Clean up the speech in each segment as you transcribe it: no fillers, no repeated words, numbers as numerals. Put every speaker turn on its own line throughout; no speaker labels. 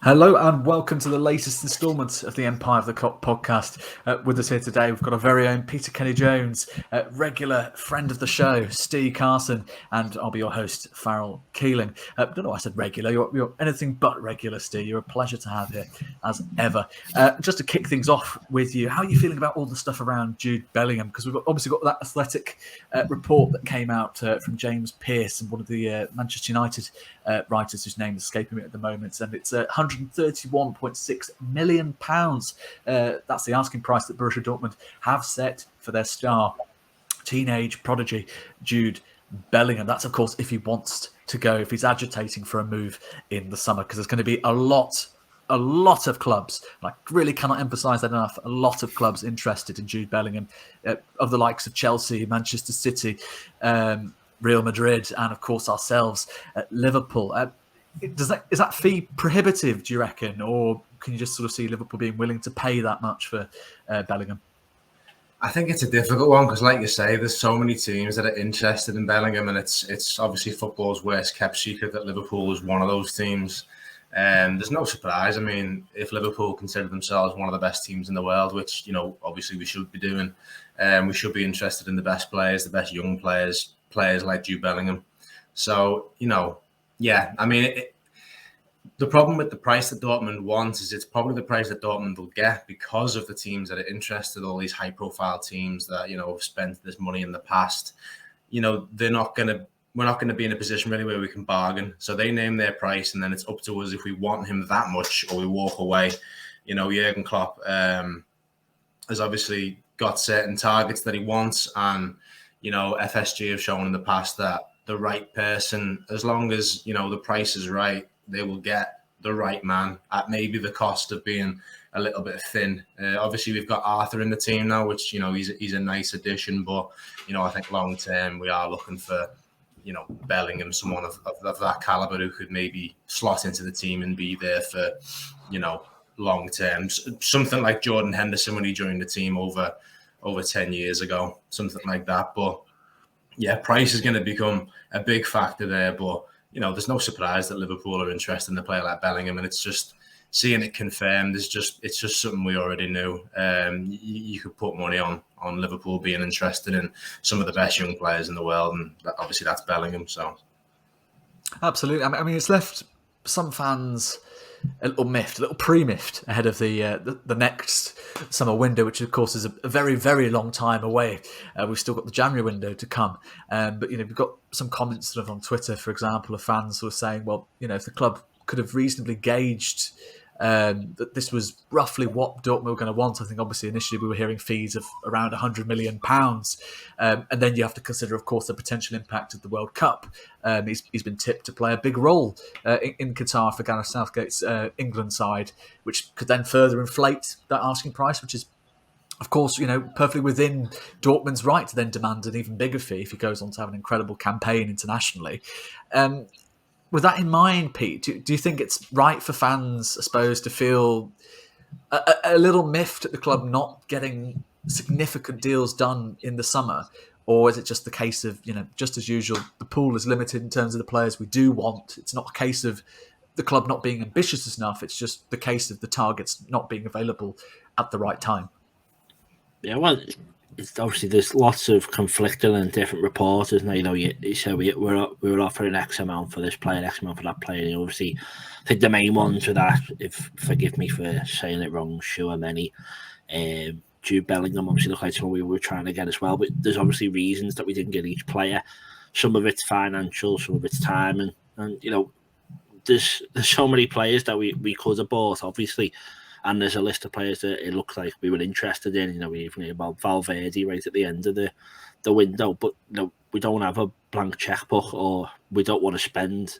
Hello and welcome to the latest instalment of the Empire of the Cop podcast. With us here today, we've got our very own Peter Kenny-Jones, regular friend of the show, Steve Carson, and I'll be your host, Farrell Keeling. Don't know why I said regular. You're anything but regular, Steve. You're a pleasure to have here, as ever. Just to kick things off with you, how are you feeling about all the stuff around Jude Bellingham? Because we've obviously got that Athletic report that came out from James Pearce, and one of the Manchester United writers whose name is escaping me at the moment, and it's £131.6 million. That's the asking price that Borussia Dortmund have set for their star teenage prodigy Jude Bellingham. That's, of course, if he wants to go, if he's agitating for a move in the summer, because there's going to be a lot of clubs, and I really cannot emphasise that enough, a lot of clubs interested in Jude Bellingham, of the likes of Chelsea, Manchester City, Real Madrid, and of course ourselves at Liverpool. Is that fee prohibitive, do you reckon, or can you just sort of see Liverpool being willing to pay that much for Bellingham?
I think it's a difficult one because, like you say, there's so many teams that are interested in Bellingham, and it's obviously football's worst kept secret that Liverpool is one of those teams. There's no surprise. I mean, if Liverpool consider themselves one of the best teams in the world, which, obviously we should be doing, we should be interested in the best players, the best young players like Jude Bellingham. So, yeah, I mean, the problem with the price that Dortmund wants is it's probably the price that Dortmund will get because of the teams that are interested, all these high-profile teams that, have spent this money in the past. We're not going to be in a position really where we can bargain. So they name their price, and then it's up to us if we want him that much or we walk away. Jurgen Klopp has obviously got certain targets that he wants, and FSG have shown in the past that the right person, as long as the price is right, they will get the right man at maybe the cost of being a little bit thin. Obviously, we've got Arthur in the team now, which he's a nice addition, but I think long term we are looking for Bellingham, someone of that caliber who could maybe slot into the team and be there for long term. Something like Jordan Henderson when he joined the team over 10 years ago, something like that. But yeah, price is going to become a big factor there. But there's no surprise that Liverpool are interested in a player like Bellingham, and it's just seeing it confirmed. It's just something we already knew. You could put money on Liverpool being interested in some of the best young players in the world, and obviously that's Bellingham. So
absolutely, I mean, it's left some fans a little miffed, a little pre-miffed ahead of the next summer window, which of course is a very, very long time away. We've still got the January window to come, but we've got some comments sort of on Twitter, for example, of fans sort of saying, well, if the club could have reasonably gauged that this was roughly what Dortmund were going to want. I think obviously initially we were hearing fees of around £100 million. And then you have to consider, of course, the potential impact of the World Cup. He's been tipped to play a big role in Qatar for Gareth Southgate's England side, which could then further inflate that asking price, which is, of course, perfectly within Dortmund's right to then demand an even bigger fee if he goes on to have an incredible campaign internationally. With that in mind, Pete, do you think it's right for fans, I suppose, to feel a little miffed at the club not getting significant deals done in the summer? Or is it just the case of, just as usual, the pool is limited in terms of the players we do want? It's not a case of the club not being ambitious enough. It's just the case of the targets not being available at the right time.
Yeah, well, it's obviously there's lots of conflicting and different reports, isn't there? You say we were offering X amount for this player, X amount for that player. And obviously, I think the main ones are that, forgive me for saying it wrong, Tchouaméni, Jude Bellingham obviously looked like someone we were trying to get as well. But there's obviously reasons that we didn't get each player. Some of it's financial, some of it's time, and there's so many players that we could have bought, obviously. And there's a list of players that it looks like we were interested in. We even heard about Valverde right at the end of the window. But we don't have a blank checkbook, or we don't want to spend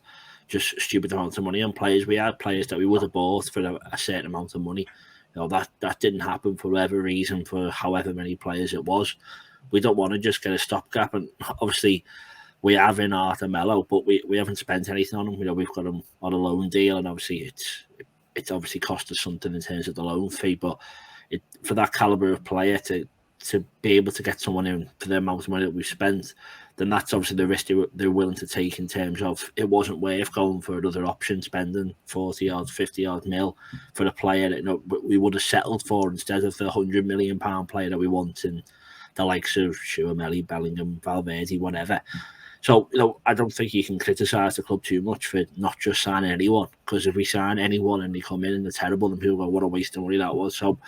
just stupid amounts of money on players. We had players that we would have bought for a certain amount of money. That didn't happen for whatever reason, for however many players it was. We don't want to just get a stopgap. And obviously, we have in Arthur Melo, but we haven't spent anything on him. We've got him on a loan deal, and obviously it's obviously cost us something in terms of the loan fee, but for that caliber of player to be able to get someone in for the amount of money that we've spent, then that's obviously the risk they're willing to take in terms of it wasn't worth going for another option, spending 40 odd, 50 odd mil for a player that we would have settled for instead of the £100 million player that we want in the likes of Schumacher, Bellingham, Valverde, whatever. So, I don't think you can criticise the club too much for not just signing anyone, because if we sign anyone and they come in and they're terrible, then people go, what a waste of money that was. So,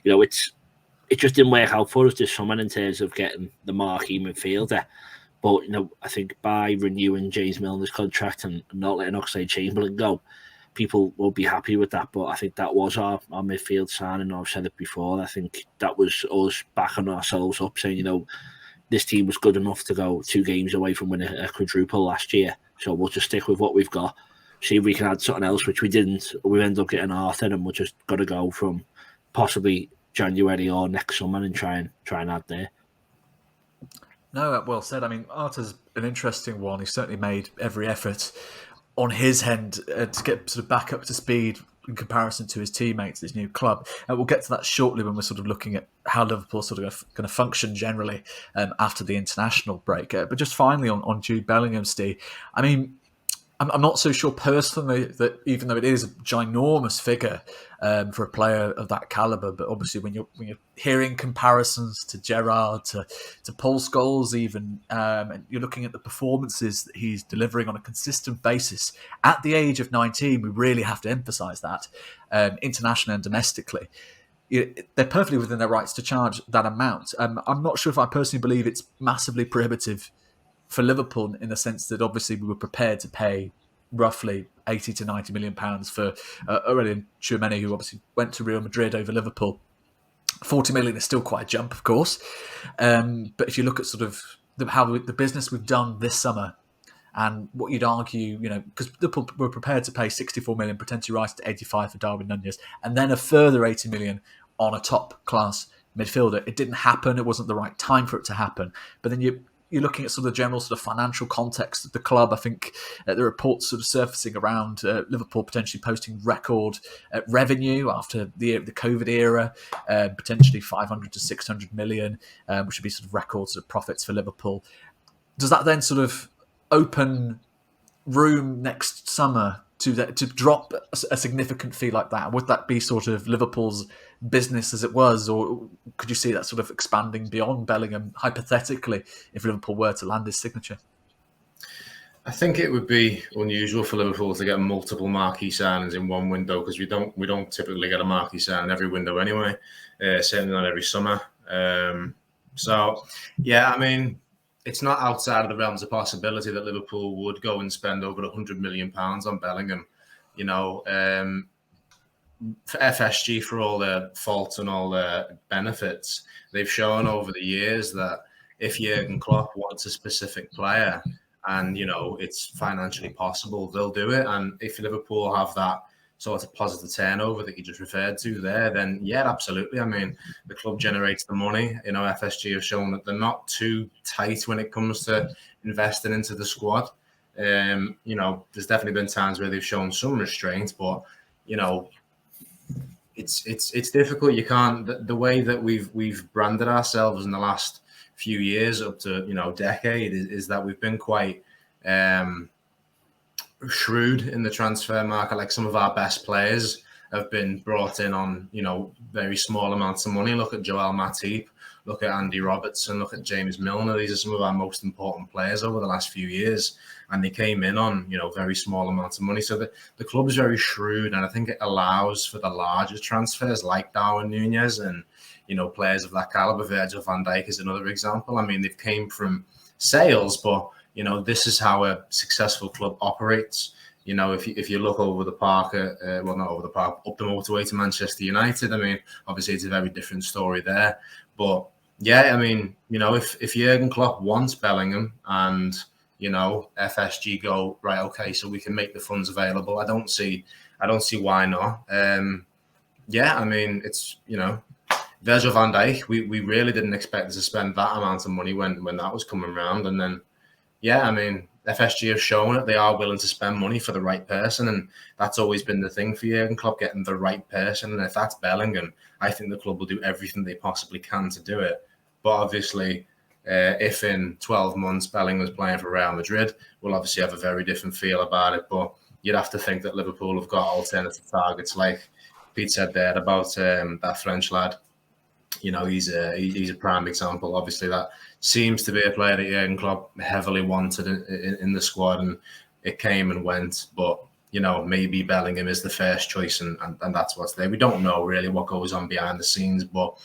it just didn't work out for us this summer in terms of getting the marquee midfielder. But, I think by renewing James Milner's contract and not letting Oxlade-Chamberlain go, people will be happy with that. But I think that was our midfield signing. I've said it before. I think that was us backing ourselves up, saying, this team was good enough to go 2 games away from winning a quadruple last year. So we'll just stick with what we've got. See if we can add something else, which we didn't. We ended up getting Arthur, and we'll just got to go from possibly January or next summer and try and add there.
No, well said. I mean, Arthur's an interesting one. He certainly made every effort on his end to get sort of back up to speed in comparison to his teammates, his new club. We'll get to that shortly when we're sort of looking at how Liverpool sort of going to function generally after the international break. But just finally on Jude Bellingham, Steve, I mean, I'm not so sure personally that even though it is a ginormous figure for a player of that calibre, but obviously when you're hearing comparisons to Gerrard, to Paul Scholes even, and you're looking at the performances that he's delivering on a consistent basis at the age of 19, we really have to emphasise that, internationally and domestically. They're perfectly within their rights to charge that amount. I'm not sure if I personally believe it's massively prohibitive for Liverpool in the sense that obviously we were prepared to pay roughly 80 to 90 million pounds for Aurelien Tchouameni, who obviously went to Real Madrid over Liverpool. 40 million is still quite a jump, of course. But if you look at sort of how the business we've done this summer and what you'd argue, because Liverpool were prepared to pay 64 million, potentially rise to 85 for Darwin Nunez, and then a further 80 million on a top class midfielder. It didn't happen. It wasn't the right time for it to happen. But then you're looking at sort of the general sort of financial context of the club. I think the reports sort of surfacing around Liverpool potentially posting record revenue after the COVID era, potentially 500 to 600 million, which would be sort of records of profits for Liverpool. Does that then sort of open room next summer to drop a significant fee like that? Would that be sort of Liverpool's business as it was, or could you see that sort of expanding beyond Bellingham, hypothetically, if Liverpool were to land his signature?
I think it would be unusual for Liverpool to get multiple marquee signings in one window, because we don't typically get a marquee signing every window anyway, certainly not every summer. So, yeah, I mean, it's not outside of the realms of possibility that Liverpool would go and spend over £100 million on Bellingham. For FSG, for all their faults and all their benefits, they've shown over the years that if Jurgen Klopp wants a specific player and, it's financially possible, they'll do it. And if Liverpool have that sort of positive turnover that you just referred to there, then yeah, absolutely. I mean, the club generates the money. FSG have shown that they're not too tight when it comes to investing into the squad. There's definitely been times where they've shown some restraint, but, it's difficult. You can't, the way that we've branded ourselves in the last few years up to decade is that we've been quite shrewd in the transfer market. Like, some of our best players have been brought in on very small amounts of money. Look at Joel Matip, look at Andy Robertson, look at James Milner. These are some of our most important players over the last few years, and they came in on very small amounts of money. So the club is very shrewd, and I think it allows for the larger transfers like Darwin Nunez and players of that caliber. Virgil van Dijk is another example. I mean, they've came from sales, but this is how a successful club operates. If you look over the park, not over the park, up the motorway to Manchester United, I mean, obviously it's a very different story there. But yeah, I mean, if Jurgen Klopp wants Bellingham and FSG go, right, okay, so we can make the funds available, I don't see why not. Yeah, I mean, it's Virgil van Dijk, we really didn't expect to spend that amount of money when that was coming around. And then, yeah, I mean, FSG have shown that they are willing to spend money for the right person, and that's always been the thing for Jurgen Klopp, getting the right person. And if that's Bellingham, I think the club will do everything they possibly can to do it. But obviously, If in 12 months Bellingham's playing for Real Madrid, we'll obviously have a very different feel about it. But you'd have to think that Liverpool have got alternative targets, like Pete said there about that French lad. You know, he's a prime example. Obviously, that seems to be a player that Jurgen Klopp heavily wanted in the squad, and it came and went. But you know, maybe Bellingham is the first choice, and that's what's there. We don't know really what goes on behind the scenes, but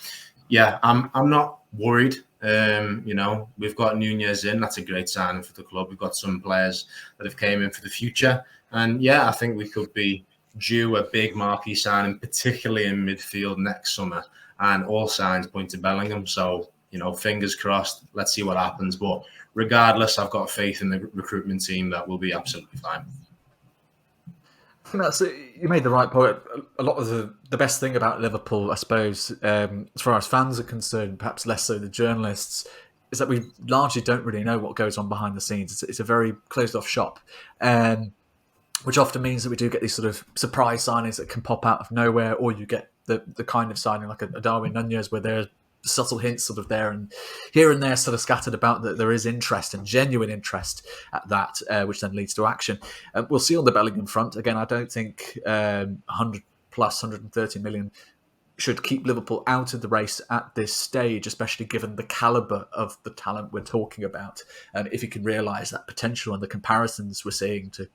yeah, I'm not worried. You know, we've got Nunez in. That's a great signing for the club. We've got some players that have came in for the future, and yeah, I think we could be due a big marquee signing, particularly in midfield next summer. And all signs point to Bellingham. So, you know, fingers crossed. Let's see what happens. But regardless, I've got faith in the recruitment team that will be absolutely fine.
I think that's it. You made the right point. A lot of the best thing about Liverpool, I suppose, as far as fans are concerned, perhaps less so the journalists, is that we largely don't really know what goes on behind the scenes. It's a very closed-off shop, which often means that we do get these sort of surprise signings that can pop out of nowhere, or you get the kind of signing like a Darwin Nunez where there's subtle hints sort of there and here and there sort of scattered about that there is interest and genuine interest at that, which then leads to action. We'll see on the Bellingham front. Again, I don't think 100 plus 130 million should keep Liverpool out of the race at this stage, especially given the calibre of the talent we're talking about. If you can realise that potential and the comparisons we're seeing to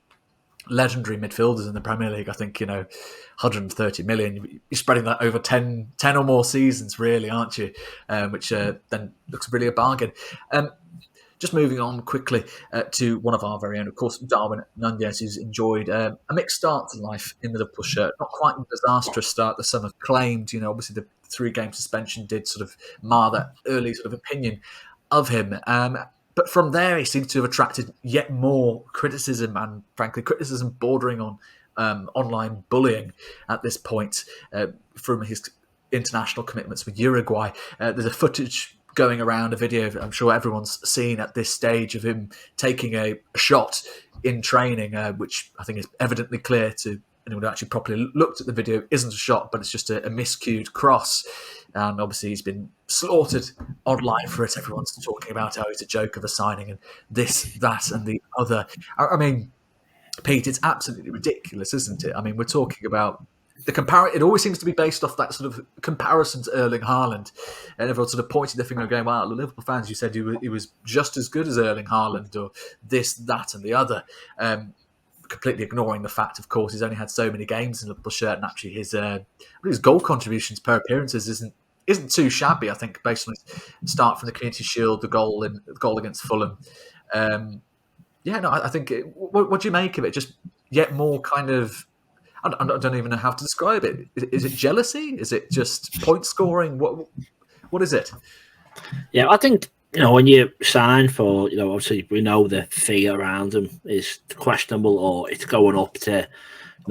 legendary midfielders in the Premier League, I think, 130 million, you're spreading that over 10 or more seasons, really, aren't you? Which then looks really a bargain. Just moving on quickly to one of our very own, of course, Darwin Nunez, who's enjoyed a mixed start to life in the Liverpool shirt. Not quite a disastrous start that some have claimed. Obviously the 3-game suspension did sort of mar that early sort of opinion of him. But from there, he seems to have attracted yet more criticism, and frankly, criticism bordering on online bullying at this point from his international commitments with Uruguay. There's a footage going around, a video I'm sure everyone's seen at this stage of him taking a shot in training, which I think is evidently clear to anyone who actually properly looked at the video. Isn't a shot, but it's just a miscued cross. And obviously he's been slaughtered online for it. Everyone's talking about how he's a joke of a signing and this, that and the other. I mean, Pete, it's absolutely ridiculous, isn't it? I mean, we're talking about the it always seems to be based off that sort of comparison to Erling Haaland. And everyone sort of pointing their finger and going, wow, the Liverpool fans, you said he was just as good as Erling Haaland, or this, that and the other. Completely ignoring the fact, of course, he's only had so many games in the Liverpool shirt, and actually his goal contributions per appearances isn't too shabby. I think based on his start from the Community Shield, the goal against Fulham. I think. What do you make of it? Just yet more kind of. I don't even know how to describe it. Is it jealousy? Is it just point scoring? What is it?
Yeah, I think. When you sign for, obviously we know the fee around him is questionable, or it's going up to,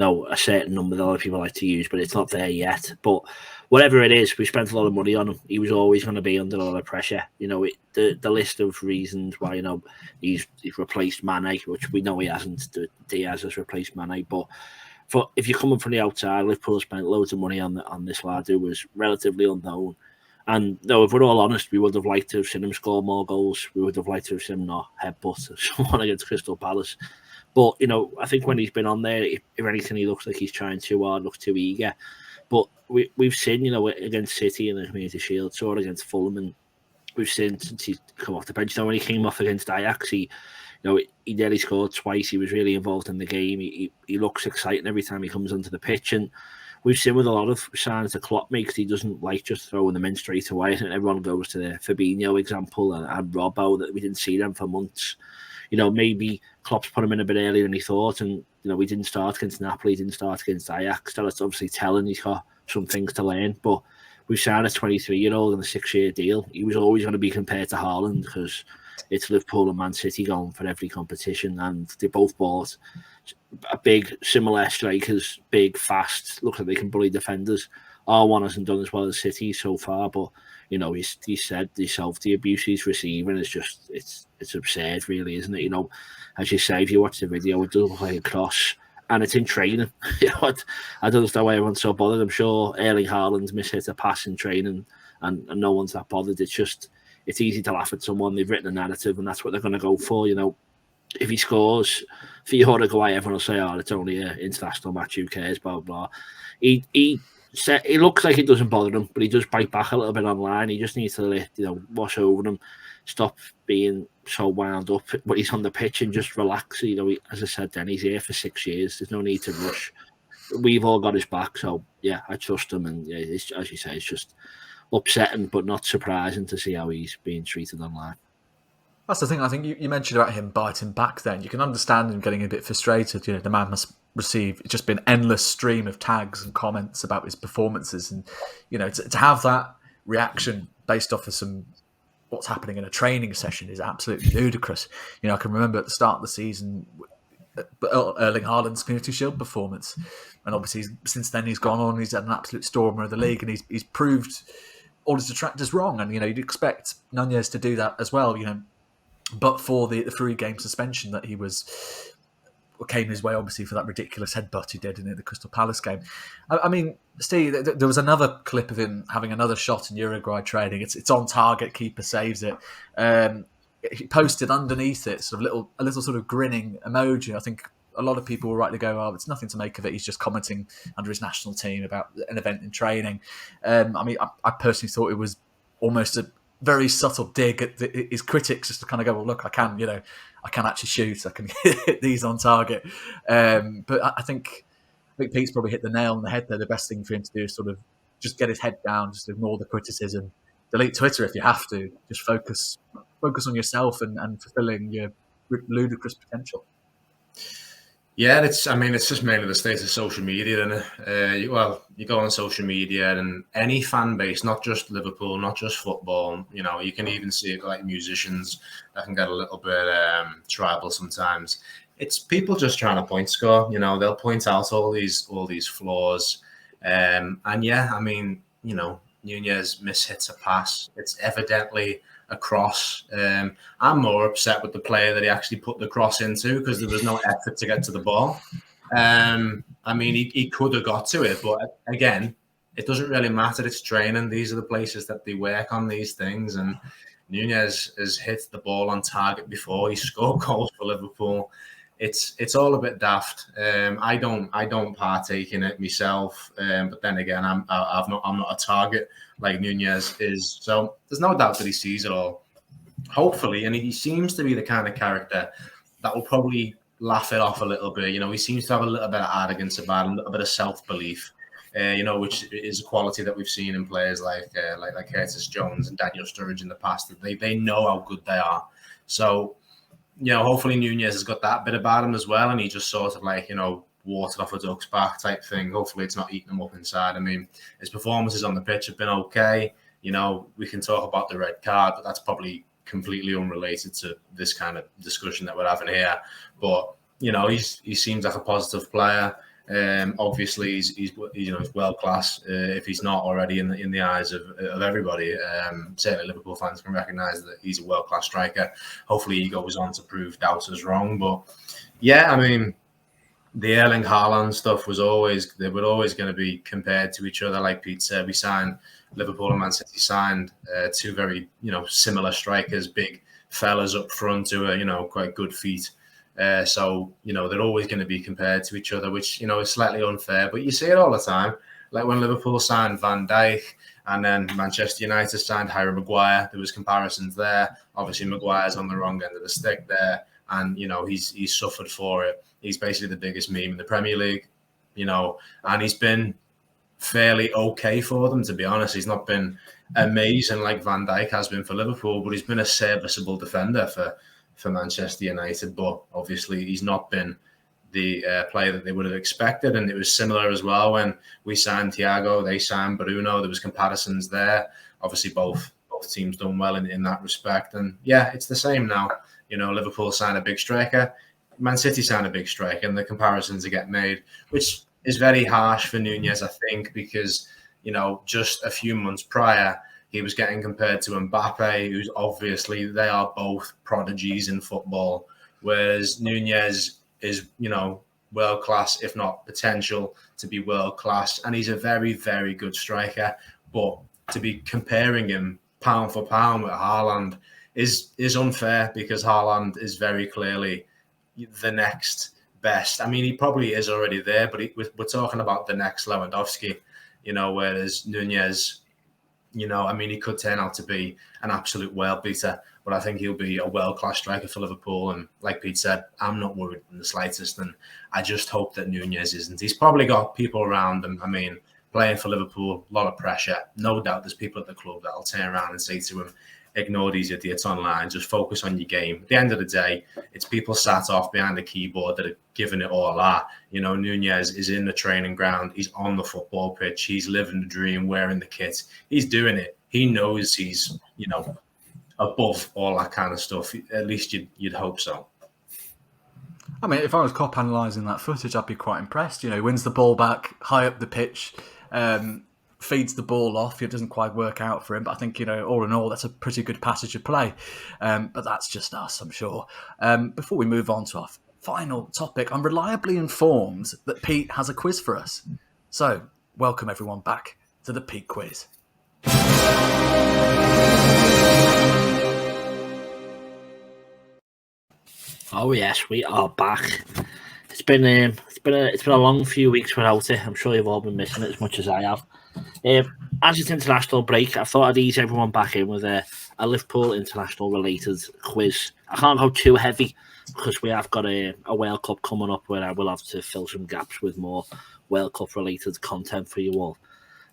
a certain number that a lot of people like to use, but it's not there yet. But whatever it is, we spent a lot of money on him. He was always going to be under a lot of pressure. The list of reasons why, he's replaced Mane, which we know he hasn't. Diaz has replaced Mane, but if you're coming from the outside, Liverpool spent loads of money on this lad who was relatively unknown. And if we're all honest, we would have liked to have seen him score more goals. We would have liked to have seen him not headbutt someone against Crystal Palace. But, I think when he's been on there, if anything, he looks like he's trying too hard, looks too eager. But we've seen, against City in the Community Shield, or against Fulham, and we've seen since he's come off the bench. When he came off against Ajax, he nearly scored twice. He was really involved in the game. He looks exciting every time he comes onto the pitch, and we've seen with a lot of signs that Klopp makes, he doesn't like just throwing them in straight away. And everyone goes to the Fabinho example and Robbo, that we didn't see them for months. Maybe Klopp's put him in a bit earlier than he thought, and we didn't start against Napoli, didn't start against Ajax. So that's obviously telling he's got some things to learn. But we've signed a 23-year-old on a 6-year deal. He was always going to be compared to Haaland because it's Liverpool and Man City going for every competition, and they both bought a big, similar strikers, big, fast, look like they can bully defenders. R1 hasn't done as well as City so far, but he said himself, the abuse he's receiving is just it's absurd, really, isn't it? As you say, if you watch the video, it does look like a cross, and it's in training. I don't understand why everyone's so bothered. I'm sure Erling Haaland mishit a pass in training, and no one's that bothered. It's it's easy to laugh at someone. They've written a narrative, and that's what they're going to go for. If he scores for your Uruguay, everyone will say, "Oh, it's only an international match. Who cares?" Blah blah. He looks like it doesn't bother him, but he does bite back a little bit online. He just needs to wash over them, stop being so wound up when he's on the pitch, and just relax. As I said, then he's here for 6 years. There's no need to rush. We've all got his back, so yeah, I trust him. And yeah, as you say, it's just upsetting, but not surprising to see how he's being treated online.
That's the thing. I think you mentioned about him biting back. Then you can understand him getting a bit frustrated. The man must receive just been endless stream of tags and comments about his performances, and to have that reaction based off of what's happening in a training session is absolutely ludicrous. I can remember at the start of the season, Erling Haaland's Community Shield performance, and obviously since then he's gone on. He's had an absolute stormer of the league, and he's proved all his detractors wrong. And you'd expect Nunez to do that as well. But for the 3-game suspension that came his way, obviously, for that ridiculous headbutt he did in the Crystal Palace game. I mean, Steve, there was another clip of him having another shot in Uruguay training. It's on target, keeper saves it. He posted underneath it a little sort of grinning emoji. I think a lot of people were right to go, "Oh, it's nothing to make of it. He's just commenting under his national team about an event in training." I personally thought it was almost a very subtle dig at his critics, just to kind of go, "Well, look, I can actually shoot. I can hit these on target." But I think Pete's probably hit the nail on the head there. The best thing for him to do is sort of just get his head down, just ignore the criticism, delete Twitter if you have to, just focus on yourself and fulfilling your ludicrous potential.
Yeah, it's just mainly the state of social media, and you go on social media and any fan base, not just Liverpool, not just football. You can even see it like musicians that can get a little bit tribal sometimes. It's people just trying to point score. They'll point out all these flaws, and yeah, Nunez mishits a pass. It's evidently a cross. I'm more upset with the player that he actually put the cross into, because there was no effort to get to the ball. He could have got to it, but again, it doesn't really matter. It's training. These are the places that they work on these things, and Nunez has hit the ball on target before. He scored goals for Liverpool. It's all a bit daft. I don't partake in it myself, but then again, I'm not a target like Nunez is. So there's no doubt that he sees it all. Hopefully, and he seems to be the kind of character that will probably laugh it off a little bit. He seems to have a little bit of arrogance about him, a little bit of self-belief, which is a quality that we've seen in players like Curtis Jones and Daniel Sturridge in the past. That they know how good they are. So, hopefully Nunez has got that bit about him as well, and he just sort of watered off a duck's back type thing. Hopefully it's not eating him up inside. His performances on the pitch have been okay. We can talk about the red card, but that's probably completely unrelated to this kind of discussion that we're having here. But he seems like a positive player. Obviously he's world class. If he's not already in the eyes of everybody, certainly Liverpool fans can recognise that he's a world class striker. Hopefully he goes on to prove doubters wrong. But yeah, the Erling Haaland stuff they were always going to be compared to each other. Like Pete said, Liverpool and Man City signed two very similar strikers, big fellas up front who are quite good feet. So they're always going to be compared to each other, which is slightly unfair. But you see it all the time. Like when Liverpool signed Van Dijk, and then Manchester United signed Harry Maguire, there was comparisons there. Obviously, Maguire's on the wrong end of the stick there, and he's suffered for it. He's basically the biggest meme in the Premier League, and he's been fairly okay for them, to be honest. He's not been amazing like Van Dijk has been for Liverpool, but he's been a serviceable defender for Manchester United. But obviously, he's not been the player that they would have expected. And it was similar as well when we signed Thiago, they signed Bruno. There was comparisons there. Obviously, both teams done well in that respect. And yeah, it's the same now. Liverpool signed a big striker, Man City signed a big striker, and the comparisons are getting made, which is very harsh for Nunez, I think, because just a few months prior, he was getting compared to Mbappe, who's obviously, they are both prodigies in football, whereas Nunez is, world class, if not potential to be world class, and he's a very, very good striker. But to be comparing him pound for pound with Haaland is unfair, because Haaland is very clearly the next best. I mean, he probably is already there, but we're talking about the next Lewandowski, whereas Nunez, I mean, he could turn out to be an absolute world beater, but I think he'll be a world-class striker for Liverpool. And like Pete said, I'm not worried in the slightest, and I just hope that Nunez isn't. He's probably got people around him. I mean, playing for Liverpool, a lot of pressure. No doubt there's people at the club that'll turn around and say to him, ignore these idiots online, just focus on your game. At the end of the day, it's people sat off behind the keyboard that are giving it all out. Nunez is in the training ground. He's on the football pitch. He's living the dream, wearing the kit. He's doing it. He knows he's, above all that kind of stuff. At least you'd hope so.
I mean, if I was cop analysing that footage, I'd be quite impressed. He wins the ball back high up the pitch, feeds the ball off. It doesn't quite work out for him, but I think, all in all, that's a pretty good passage of play. But that's just us, I'm sure. Before we move on to our final topic, I'm reliably informed that Pete has a quiz for us. So, welcome everyone back to the Pete Quiz.
Oh yes, we are back. It's been a long few weeks without it. I'm sure you've all been missing it as much as I have. As it's international break, I thought I'd ease everyone back in with a Liverpool international related quiz. I can't go too heavy because we have got a World Cup coming up where I will have to fill some gaps with more World Cup related content for you all.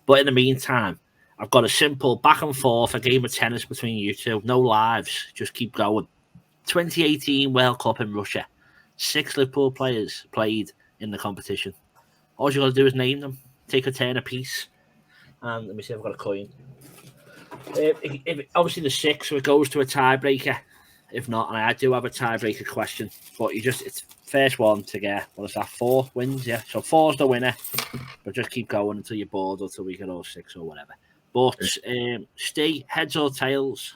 But in the meantime, I've got a simple back and forth, a game of tennis between you two. No lives, just keep going. 2018 World Cup in Russia. 6 Liverpool players played in the competition. All you got to do is name them. Take a turn apiece. And let me see if I've got a coin. If obviously the 6, so it goes to a tiebreaker. If not, and I do have a tiebreaker question, but it's first one to get, 4 wins, yeah. So 4's the winner, but just keep going until you're bored, until we get all 6 or whatever. But stay heads or tails.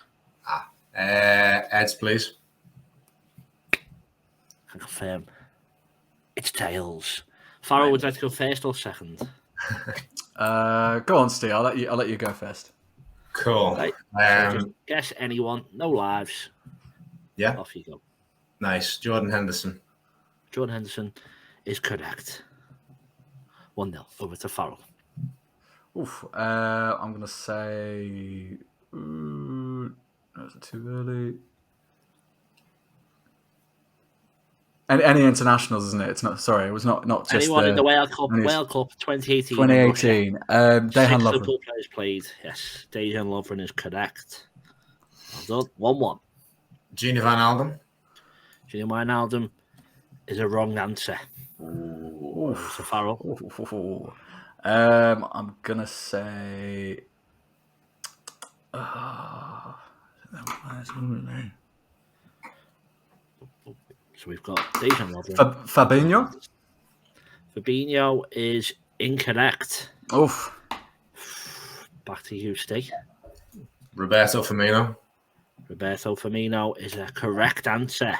Heads, please.
I confirm it's tails. Farrell, would you like to go first or second?
Go on, Steve. I'll let you go first.
Cool.
Right. So just guess anyone. No lives.
Yeah.
Off you go.
Nice. Jordan Henderson.
Jordan Henderson is correct. 1-0 over to Farrell.
Oof. I'm gonna say. That's too early. Any internationals, isn't it? It's not. Sorry, it was not just
anyone in the World Cup 2018.
2018. Dejan
6
Lovren.
Liverpool players played. Yes, Dejan Lovren is correct. Well done. 1-1.
Gini Van Alden.
Gini Van Alden is a wrong answer. So Farrell.
I'm gonna say.
So we've got Dejan Lovren.
Fabinho?
Fabinho is incorrect.
Oof.
Back to you, Steve.
Roberto Firmino.
Roberto Firmino is a correct answer.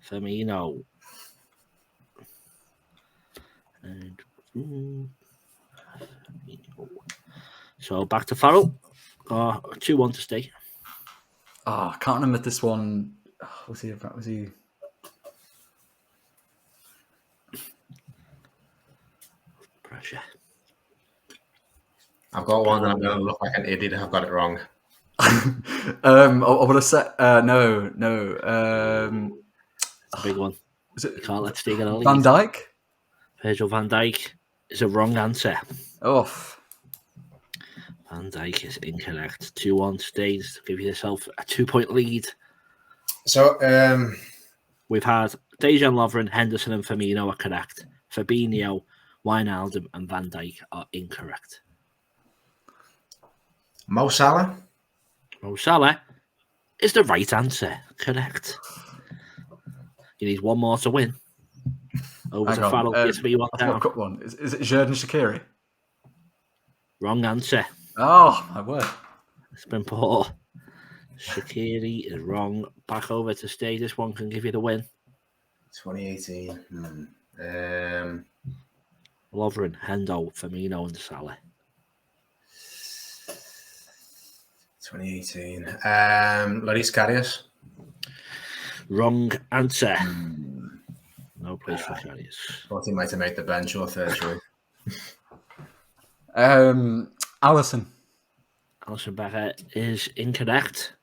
Firmino. And so back to Farrell. 2-1 to Steve.
Oh, I can't remember this one. Was he?
Pressure.
I've got one and I'm going to look like an idiot if I've got it wrong.
I would have said no.
It's a big one. You can't let Steve get a lead.
Van Dijk?
Virgil van Dijk is a wrong answer.
Off.
Van Dijk is incorrect. 2-1 Steve. Give yourself a 2-point lead.
So
we've had Dejan Lovren, Henderson, and Firmino are correct. Fabinho, Wijnaldum, and Van Dijk are incorrect.
Mo Salah.
Mo Salah is the right answer. Correct. You need one more to win. Over to Farrell. Gives me one down.
Got one. Is it Xherdan Shaqiri?
Wrong answer.
Oh, my word.
It's been poor. Shaqiri is wrong. Back over to Stay. This one can give you the win.
2018.
Lovren, Hendo, Firmino, and Salah.
2018. Loris Karius.
Wrong answer. No place for Karius.
Thought he might have made the bench or third choice.
Allison.
Alison Becker is incorrect.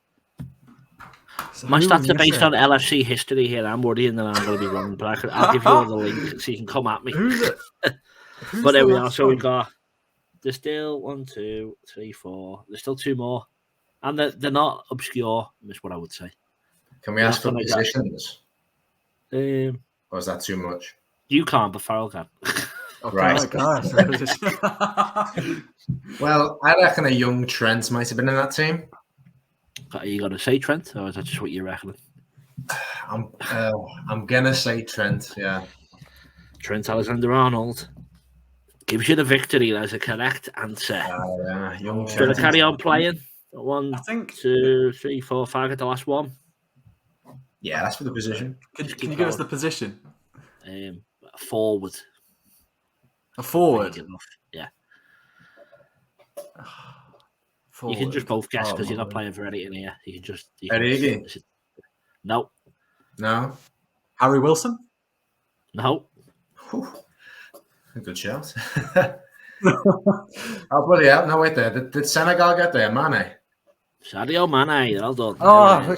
So
My
who
stats
was
are
the
based
answer?
on LFC history here. I'm worrying that I'm going to be wrong, but I'll give you all the link so you can come at me.
Who's it?
But there we are. So we've got, there's still 1, 2, 3, 4. There's still 2 more. And they're not obscure, is what I would say.
Can we ask for
Nothing like that.
positions? Or is that too much?
You can't, but Farrell can.
Right.
Guys.
Well, I reckon a young Trent might have been in that team.
Are you going to say Trent, or is that just what you reckon?
I'm gonna say Trent. Yeah.
Trent Alexander-Arnold gives you the victory. That's a correct answer.
Yeah. Young
Should I
Trent.
carry on playing? 1,
I think.
2, 3, 4, 5 at the last one.
Yeah, that's for the position.
Can you give us the position?
Forward.
A forward.
Yeah.
Forward.
You can just both guess because you're not
my
playing for anything here. You can just.
Origi?
No.
No.
Harry Wilson.
No.
Whew. Good shout. Oh, bloody hell. No, wait there. Did Senegal get there? Mane?
Sadio Mane. Well done.
Oh,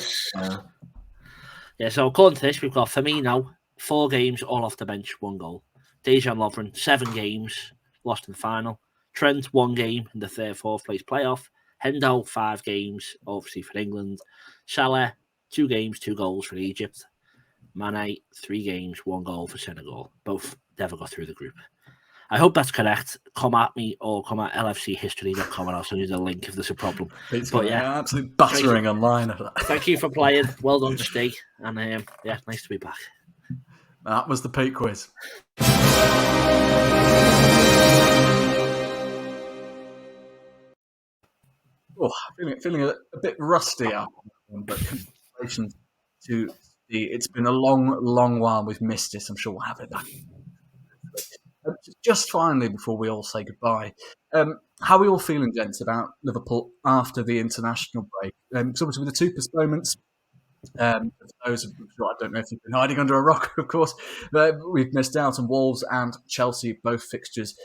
Yeah, so according to this, we've got Firmino, 4 games, all off the bench, 1 goal. Dejan Lovren, 7 games, lost in the final. Trent, 1 game in the 4th place playoff. Hendo, 5 games, obviously for England. Salah, 2 games, 2 goals for Egypt. Mane, 3 games, 1 goal for Senegal. Both never got through the group. I hope that's correct. Come at me or come at lfchistory.com and I'll send you the link if there's a problem.
but yeah, absolute battering online.
Thank you for playing. Well done, Steve. And yeah, nice to be back.
That was the Pete quiz. Oh, feeling a bit rusty out, but congratulations to it's been a long while we've missed it. I'm sure we'll have it back. Just finally, before we all say goodbye, how are we all feeling, gents, about Liverpool after the international break? Because obviously with the 2 postponements, for those of you, I don't know if you've been hiding under a rock, of course, but we've missed out on Wolves and Chelsea, both fixtures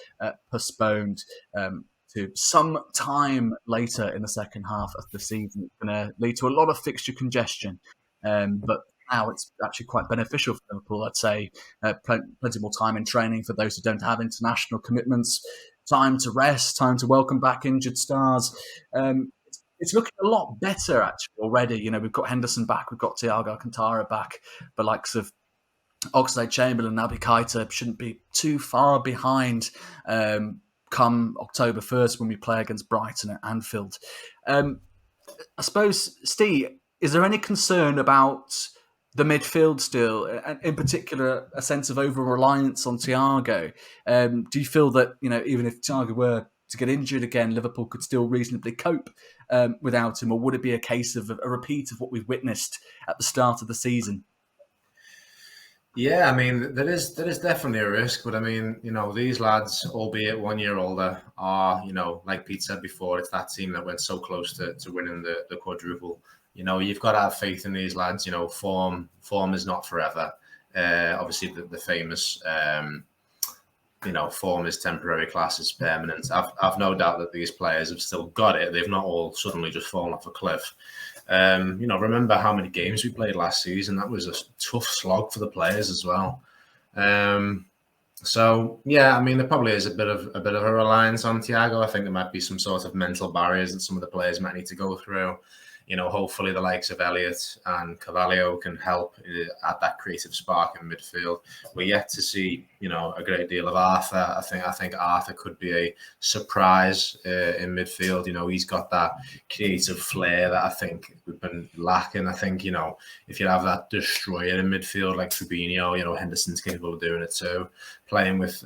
postponed to some time later in the second half of the season. It's going to lead to a lot of fixture congestion, but now it's actually quite beneficial for Liverpool, I'd say. Plenty more time in training for those who don't have international commitments, time to rest, time to welcome back injured stars. It's looking a lot better, actually, already. You know, we've got Henderson back, we've got Thiago Alcantara back, the likes of Oxlade-Chamberlain, Naby Keita shouldn't be too far behind come October 1st when we play against Brighton at Anfield. I suppose, Steve, is there any concern about the midfield still, and in particular, a sense of over-reliance on Thiago? Do you feel that, you know, even if Thiago were to get injured again, Liverpool could still reasonably cope without him, or would it be a case of a repeat of what we've witnessed at the start of the season?
Yeah, I mean, there is definitely a risk, but I mean, you know, these lads, albeit 1 year older, are, you know, like Pete said before, it's that team that went so close to winning the quadruple. You know, you've got to have faith in these lads. You know, form is not forever. Obviously, the famous, you know, form is temporary, class is permanent. I've no doubt that these players have still got it. They've not all suddenly just fallen off a cliff. You know, remember how many games we played last season? That was a tough slog for the players as well. So yeah, I mean, there probably is a bit of a reliance on Thiago. I think there might be some sort of mental barriers that some of the players might need to go through. You know, hopefully the likes of Elliott and Carvalho can help add that creative spark in midfield. We're yet to see, you know, a great deal of Arthur. I think Arthur could be a surprise in midfield. You know, he's got that creative flair that I think we've been lacking. I think, you know, if you have that destroyer in midfield like Fabinho, you know, Henderson's capable of doing it too. Playing with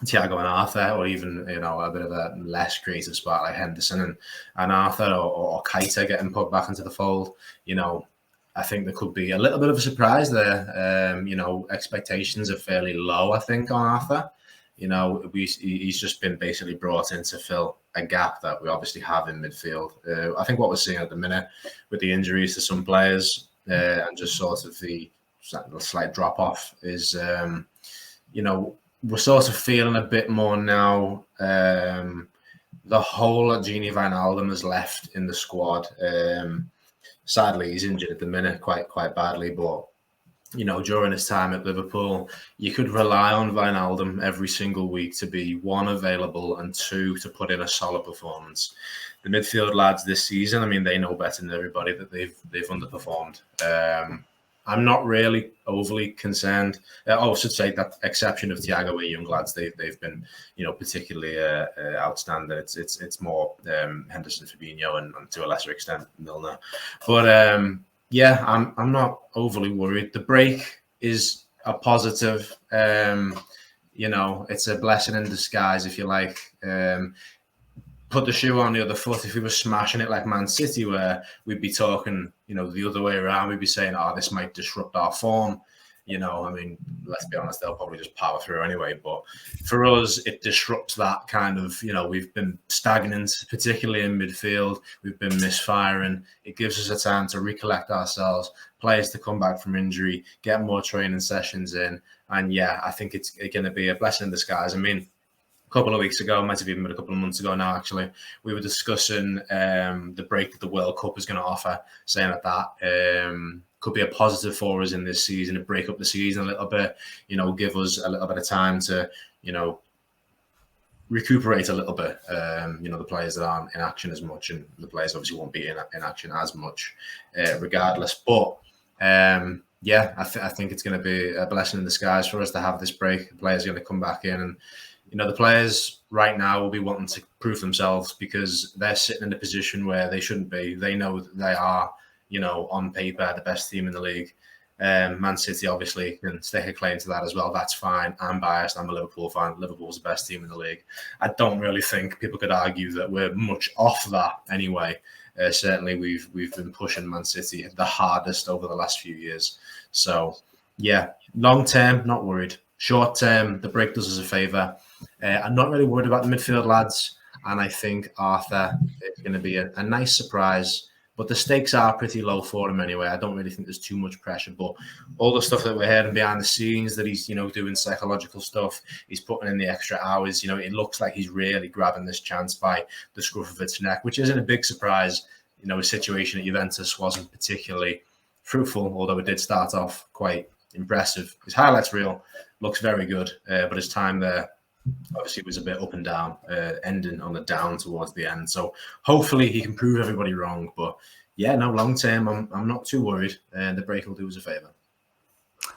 Thiago and Arthur, or even, you know, a bit of a less creative spark like Henderson and Arthur, or Keita getting put back into the fold, you know, I think there could be a little bit of a surprise there. You know, expectations are fairly low, I think, on Arthur. He's just been basically brought in to fill a gap that we obviously have in midfield. I think what we're seeing at the minute with the injuries to some players and just sort of the slight drop off is, we're sort of feeling a bit more now. The whole Gini Wijnaldum has left in the squad. Sadly, he's injured at the minute quite badly, but during his time at Liverpool, you could rely on Wijnaldum every single week to be one, available, and two, to put in a solid performance. The midfield lads this season, I mean, they know better than everybody that they've underperformed. I'm not really overly concerned. I should say that exception of Thiago, we're young lads, they've been, particularly outstanding. It's more Henderson, Fabinho, and to a lesser extent Milner. But yeah, I'm not overly worried. The break is a positive. It's a blessing in disguise, if you like. Put the shoe on the other foot. If we were smashing it like Man City, where we'd be talking, the other way around, we'd be saying, "Oh, this might disrupt our form." Let's be honest, they'll probably just power through anyway. But for us, it disrupts that kind of, we've been stagnant, particularly in midfield. We've been misfiring. It gives us a time to recollect ourselves, players to come back from injury, get more training sessions in. And yeah, I think it's going to be a blessing in disguise. I mean, a couple of weeks ago, might have even been a couple of months ago now, actually, we were discussing the break that the World Cup is going to offer, saying that could be a positive for us in this season, to break up the season a little bit, give us a little bit of time to, recuperate a little bit. The players that aren't in action as much, and the players obviously won't be in action as much, regardless. But yeah, I think it's going to be a blessing in disguise for us to have this break. The players are going to come back in, and the players right now will be wanting to prove themselves because they're sitting in a position where they shouldn't be. They know that they are, on paper, the best team in the league. Man City obviously can stake a claim to that as well. That's fine. I'm biased. I'm a Liverpool fan. Liverpool's the best team in the league. I don't really think people could argue that we're much off that anyway. Certainly, we've been pushing Man City the hardest over the last few years. So, yeah, long term, not worried. Short term, the break does us a favour. I'm not really worried about the midfield lads, and I think Arthur is going to be a nice surprise. But the stakes are pretty low for him anyway. I don't really think there's too much pressure. But all the stuff that we're hearing behind the scenes, that he's doing psychological stuff, he's putting in the extra hours. It looks like he's really grabbing this chance by the scruff of its neck, which isn't a big surprise. His situation at Juventus wasn't particularly fruitful, although it did start off quite impressive. His highlights reel looks very good, but his time there obviously was a bit up and down, ending on the down towards the end. So hopefully he can prove everybody wrong. But yeah, no, long term, I'm not too worried. The break will do us a favour.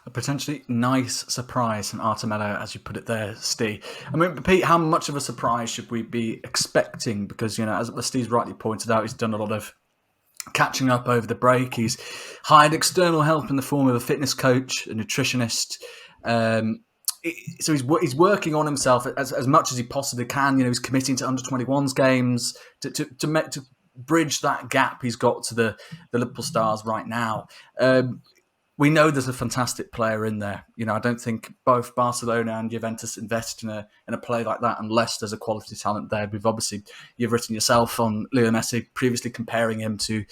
A potentially nice surprise from Arthur Melo, as you put it there, Steve. I mean, Pete, how much of a surprise should we be expecting? Because, as Steve's rightly pointed out, he's done a lot of catching up over the break. He's hired external help in the form of a fitness coach, a nutritionist. So he's working on himself as much as he possibly can. He's committing to under-21s games to bridge that gap he's got to the Liverpool stars right now. We know there's a fantastic player in there. I don't think both Barcelona and Juventus invest in a player like that unless there's a quality talent there. You've written yourself on Leo Messi, previously comparing him to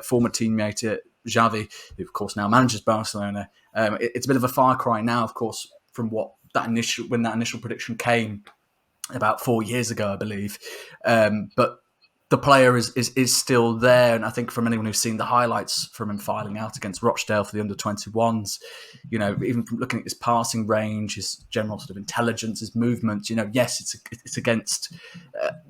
former teammate Xavi, who of course now manages Barcelona. It's a bit of a far cry now, of course, from when that initial prediction came about 4 years ago, I believe. But the player is still there, and I think from anyone who's seen the highlights from him filing out against Rochdale for the under-21s, even from looking at his passing range, his general sort of intelligence, his movement, yes, it's against,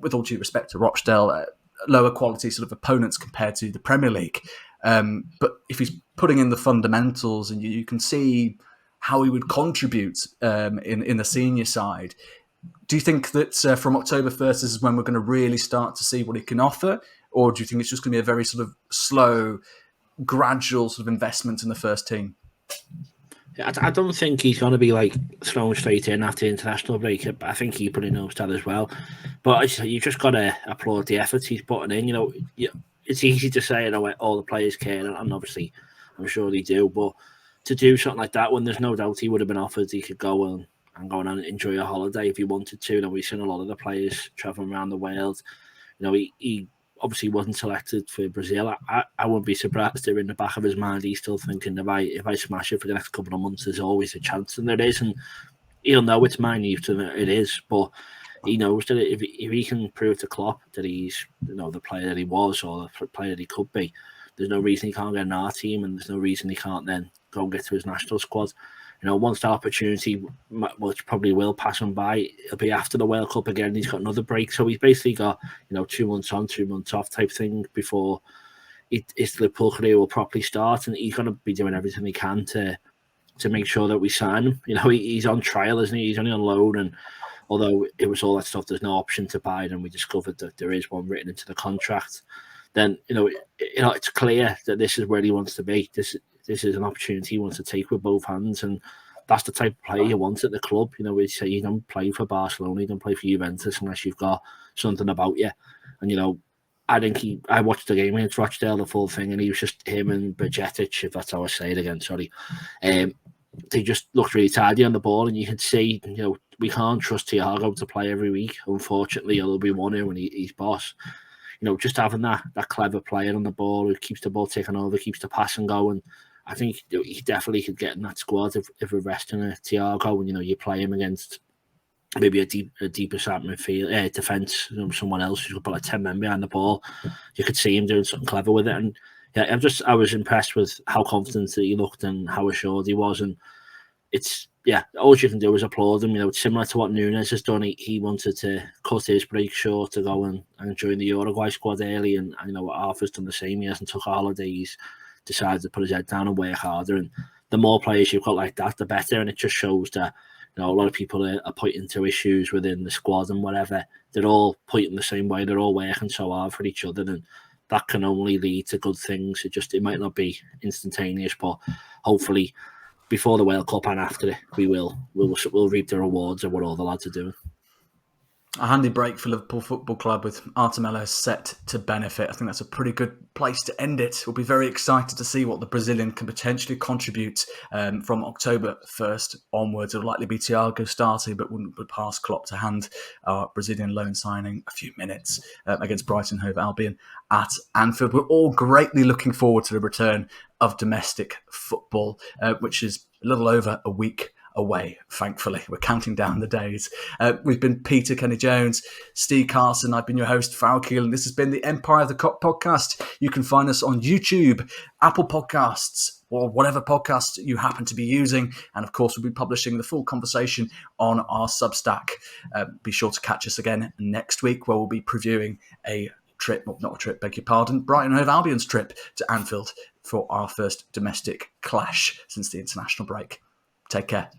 with all due respect to Rochdale, lower quality sort of opponents compared to the Premier League. But if he's putting in the fundamentals, and you can see how he would contribute in the senior side. Do you think that from October 1st, this is when we're going to really start to see what he can offer? Or do you think it's just going to be a very sort of slow, gradual sort of investment in the first team?
I don't think he's going to be thrown straight in after the international break. I think he probably knows that as well. But you just got to applaud the effort he's putting in. It's easy to say, all the players care, and obviously I'm sure they do, but to do something like that when there's no doubt he would have been offered, he could go and go and enjoy a holiday if he wanted to. You know, we've seen a lot of the players traveling around the world. You know, he obviously wasn't selected for Brazil. I wouldn't be surprised if in the back of his mind he's still thinking, if I smash it for the next couple of months, there's always a chance, and there is, and he'll know it's minute and it is, but he knows that if he can prove to Klopp that he's the player that he was or the player that he could be, there's no reason he can't get in our team, and there's no reason he can't then go and get to his national squad. You know, once that opportunity, which probably will pass him by, it'll be after the World Cup again. He's got another break, so he's basically got 2 months on, 2 months off type thing before his Liverpool career will properly start, and he's going to be doing everything he can to make sure that we sign him. You know, he's on trial, isn't he? He's only on loan, and although it was all that stuff, there's no option to buy it, and we discovered that there is one written into the contract. Then it's clear that this is where he wants to be. This is an opportunity he wants to take with both hands, and that's the type of player you want at the club. You know, we say you don't play for Barcelona, you don't play for Juventus unless you've got something about you. And I think I watched the game against Rochdale, the full thing, and he was just him and Bajcetic, if that's how I say it again, sorry. They just looked really tidy on the ball, and you could see, we can't trust Thiago to play every week. Unfortunately, there'll be one here when he's boss. Just having that clever player on the ball who keeps the ball taken over, keeps the passing going. I think he definitely could get in that squad if we're resting a Thiago, and you play him against maybe a deeper side midfield, defence, someone else who's got like 10 men behind the ball. You could see him doing something clever with it, and yeah, I was impressed with how confident he looked and how assured he was, and all you can do is applaud him. It's similar to what Nunez has done. He wanted to cut his break short to go and join the Uruguay squad early, and Arthur's done the same. He hasn't took a holiday. He's decided to put his head down and work harder, and the more players you've got like that, the better. And it just shows that a lot of people are pointing to issues within the squad and whatever. They're all pointing the same way. They're all working so hard for each other, and that can only lead to good things. It might not be instantaneous, but hopefully before the World Cup and after it, we'll reap the rewards of what all the lads are doing.
A handy break for Liverpool Football Club with Melo set to benefit. I think that's a pretty good place to end it. We'll be very excited to see what the Brazilian can potentially contribute from October 1st onwards. It'll likely be Thiago starting, but would pass Klopp to hand our Brazilian loan signing a few minutes against Brighton Hove Albion at Anfield. We're all greatly looking forward to the return of domestic football, which is a little over a week away, thankfully. We're counting down the days. We've been Peter Kenny-Jones, Steve Carson. I've been your host, Farrell Keelan, and this has been the Empire of the Cop podcast. You can find us on YouTube, Apple Podcasts, or whatever podcast you happen to be using. And of course, we'll be publishing the full conversation on our Substack. Be sure to catch us again next week, where we'll be previewing Brighton Hove Albion's trip to Anfield for our first domestic clash since the international break. Take care.